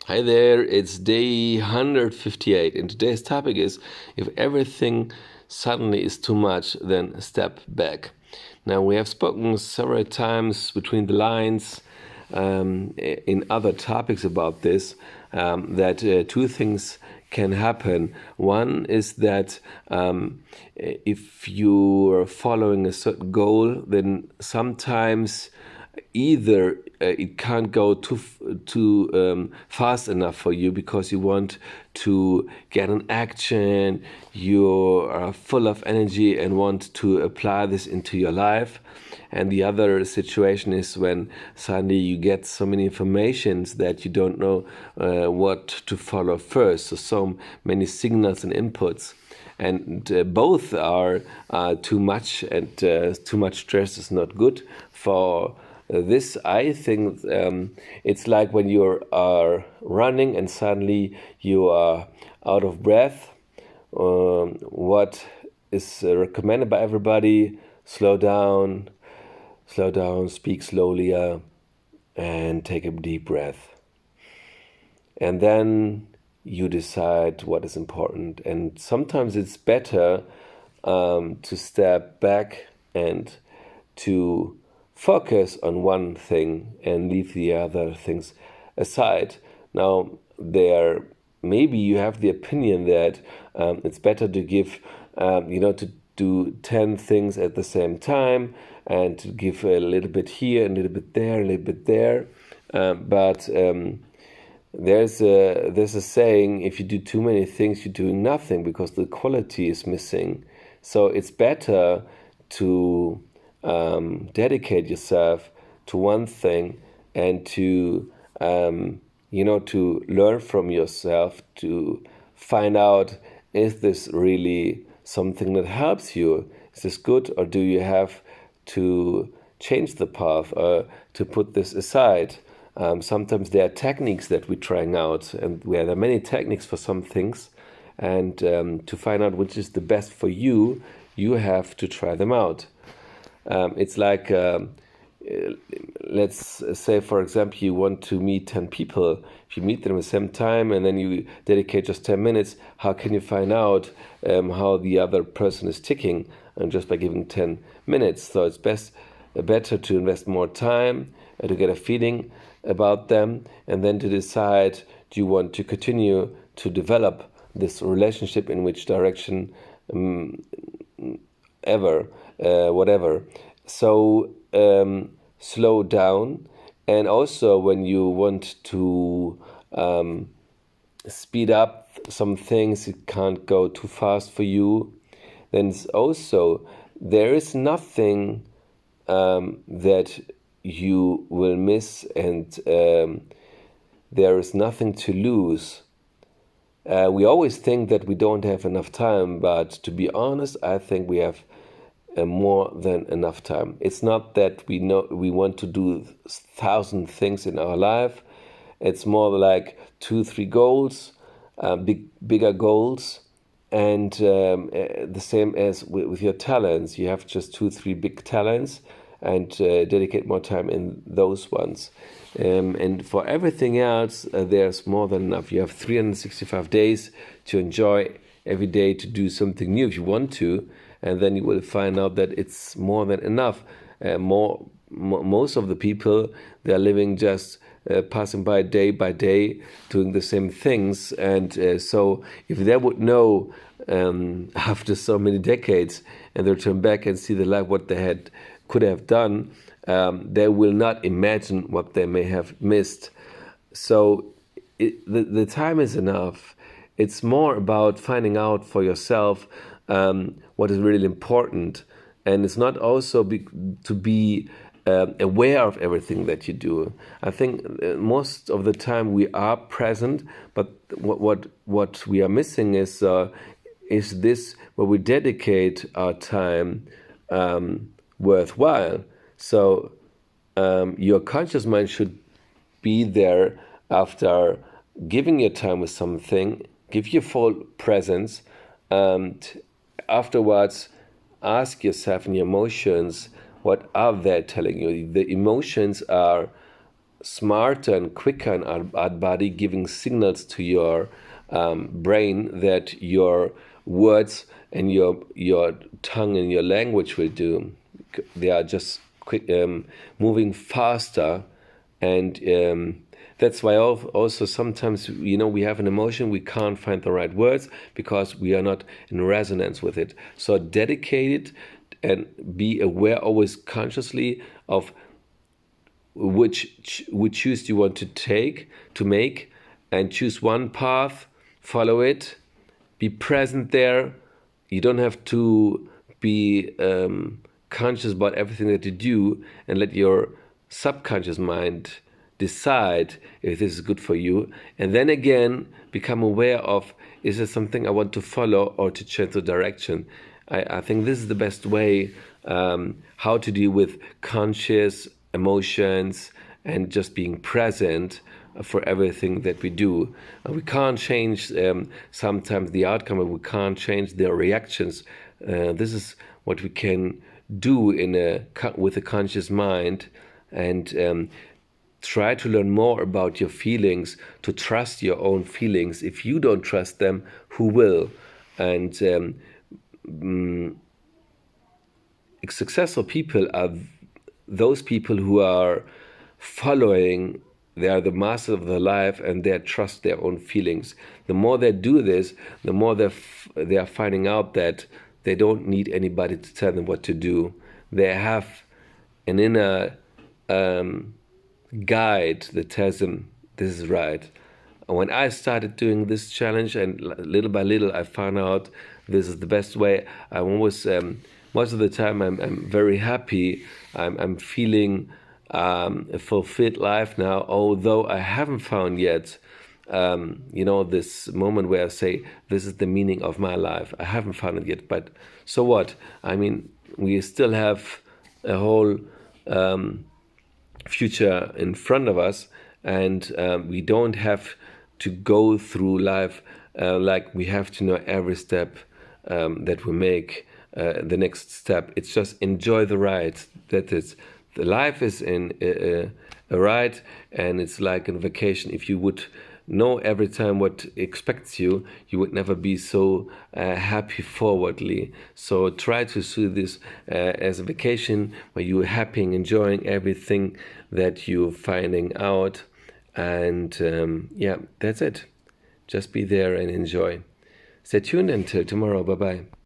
Hi there, it's day 158, and today's topic is if everything suddenly is too much, then step back. Now, we have spoken several times between the lines in other topics about this, that two things can happen. One is that if you are following a certain goal, then sometimes either it can't go too fast enough for you because you want to get an action, you are full of energy and want to apply this into your life. And the other situation is when suddenly you get so many informations that you don't know what to follow first. So many signals and inputs. And both are too much, and too much stress is not good for this. I think it's like when you are running and suddenly you are out of breath. What is recommended by everybody: slow down, speak slowly, and take a deep breath. And then you decide what is important. And sometimes it's better to step back and to focus on one thing and leave the other things aside. Now, maybe you have the opinion that it's better to give, to do 10 things at the same time and to give a little bit here, a little bit there, a little bit there. But there's a saying: if you do too many things, you're doing nothing because the quality is missing. So it's better to dedicate yourself to one thing and to to learn from yourself, to find out, is this really something that helps you? Is this good, or do you have to change the path or to put this aside? Sometimes there are techniques that we're trying out, and there are many techniques for some things. And to find out which is the best for you, you have to try them out. It's like, let's say, for example, you want to meet 10 people. If you meet them at the same time and then you dedicate just 10 minutes, how can you find out how the other person is ticking? And just by giving 10 minutes. So it's better to invest more time to get a feeling about them, and then to decide, do you want to continue to develop this relationship, in which direction whatever. So slow down. And also, when you want to speed up some things, it can't go too fast for you. Then there is nothing that you will miss, and there is nothing to lose. We always think that we don't have enough time, but to be honest, I think we have more than enough time. It's not that we want to do 1,000 things in our life. It's more like 2-3 goals, bigger goals. And the same as with your talents. You have just 2-3 big talents, and dedicate more time in those ones. And for everything else, there's more than enough. You have 365 days to enjoy every day, to do something new if you want to, and then you will find out that it's more than enough. Most of the people, they're living just passing by by day, doing the same things. And so if they would know after so many decades, and they turn back and see the life what they could have done, they will not imagine what they may have missed. So the time is enough. It's more about finding out for yourself what is really important. And it's not also to be aware of everything that you do. I think most of the time we are present, but what we are missing is this, where we dedicate our time worthwhile. So your conscious mind should be there after giving your time with something, give your full presence, and afterwards ask yourself in your emotions, what are they telling you? The emotions are smarter and quicker in our body, giving signals to your brain that your words and your tongue and your language will do. They are just quick, moving faster, and that's why also sometimes we have an emotion, we can't find the right words because we are not in resonance with it. So dedicate it and be aware always consciously of which choose you want to make, and choose one path, follow it, be present there. You don't have to be conscious about everything that you do, and let your subconscious mind decide if this is good for you. And then again, become aware of, is there something I want to follow or to change the direction? I think this is the best way how to deal with conscious emotions and just being present for everything that we do. We can't change sometimes the outcome, but we can't change their reactions. This is what we can do with a conscious mind, and try to learn more about your feelings, to trust your own feelings. If you don't trust them, who will? And successful people are those people who are following, they are the master of their life, and they trust their own feelings. The more they do this, the more they are finding out that they don't need anybody to tell them what to do. They have an inner guide that tells them this is right. When I started doing this challenge, and little by little I found out this is the best way, I'm always most of the time I'm very happy. I'm feeling a fulfilled life now, although I haven't found yet this moment where I say this is the meaning of my life. I haven't found it yet, but so what? I mean, we still have a whole future in front of us, and we don't have to go through life like we have to know every step that we make. The next step, it's just enjoy the ride. That is, the life is in a ride, and it's like a vacation. If you would know every time what expects you, you would never be so happy forwardly. So try to see this as a vacation where you're happy and enjoying everything that you're finding out. And that's it. Just be there and enjoy. Stay tuned until tomorrow. Bye-bye.